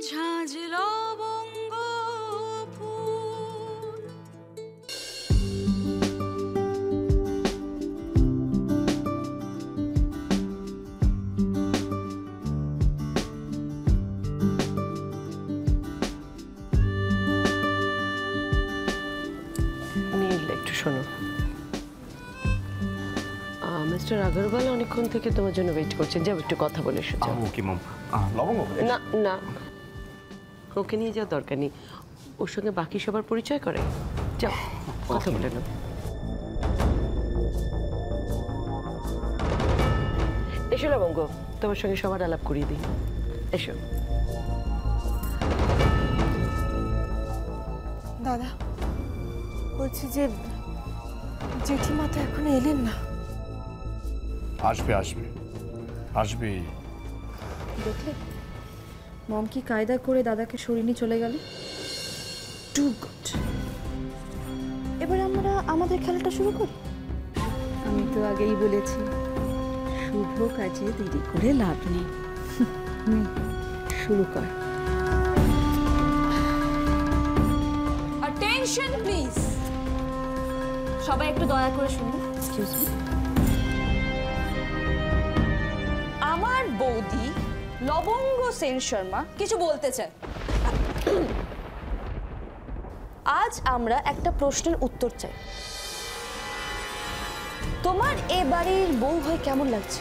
ঝাঁঝ লবঙ্গ ফুল। নীল, একটু শোনো। মিস্টার আগরওয়াল অনেকক্ষণ থেকে তোমার জন্য ওয়েট করছেন, যাও একটু কথা বলে এসো। ওকে মম। লবঙ্গ? না না, ওকে নিয়ে যাওয়ার দরকার নেই, ওর সঙ্গে বাকি সবার পরিচয় করে। যাও কথা বলে নাও। এসো লবঙ্গ, তোমার সঙ্গে সবার আলাপ করিয়ে দিই, এসো। দাদা বলছি যে জেঠিমা তো এখনো এলেন না। আসবে আসবে আসবে। দেখলে মম কি কায়দা করে দাদাকে সরিয়ে নিয়ে চলে গেল। Too good. এবার আমরা আমাদের খেলাটা শুরু করি। আমি তো আগেই বলেছি, শুভ কাজে দেরি করে লাভ নেই। শুরু কর। অ্যাটেনশন প্লিজ, সবাই একটু দয়া করে শুনুন। Excuse me. আমার বৌদি লবঙ্গ সেন শর্মা কিছু বলতে চায়। আজ আমরা একটা প্রশ্নের উত্তর চাই। তোমার এ বাড়ির বউ হয়ে কেমন লাগছে?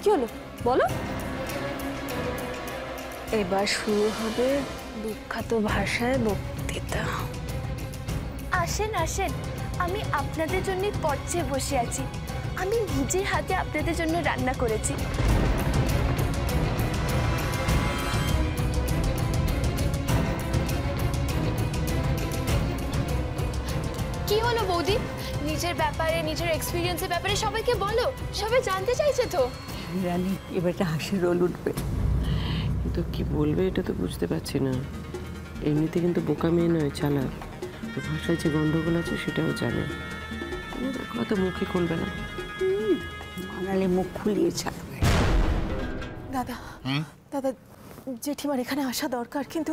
কি হলো বলো? এবার শুরু হবে বিখ্যাত ভাষায় বক্তৃতা। আসেন আসেন, আমি আপনাদের জন্য পথ চেয়ে বসে আছি। আমি নিজের হাতে আপনাদের জন্য রান্না করেছি। কি হলো বৌদি, নিজের ব্যাপারে, নিজের এক্সপিরিয়েন্সের ব্যাপারে সবাইকে বলো, সবাই জানতে চাইছে তো। রানী, এবার একটা হাসির রোল উঠবে, কিন্তু কি বলবে এটা তো বুঝতে পারছি না। এমনিতে কিন্তু বোকা মেয়ে নয়, চালাক। ভাষায় যে গন্ডগোল আছে সেটাও জানে। কথা মুখে খুলবে না, বাঙালি মুখ খুলিয়ে ছাড়বে। দাদা দাদা জেঠিমার এখানে আসা দরকার, কিন্তু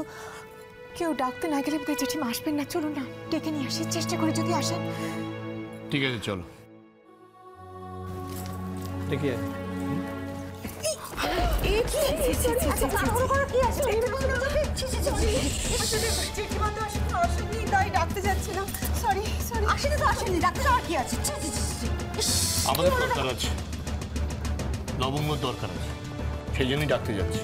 কেউ ডাকতে না গেলে বোধহয় জেঠিমা আসবেন না। চলুন না, ডেকে নিয়ে আসি, চেষ্টা করে যদি আসেন। ঠিক আছে চলো দেখি। আমাদের দরকার আছে, লবঙ্গর দরকার আছে, সেই জন্যই ডাকতে যাচ্ছি।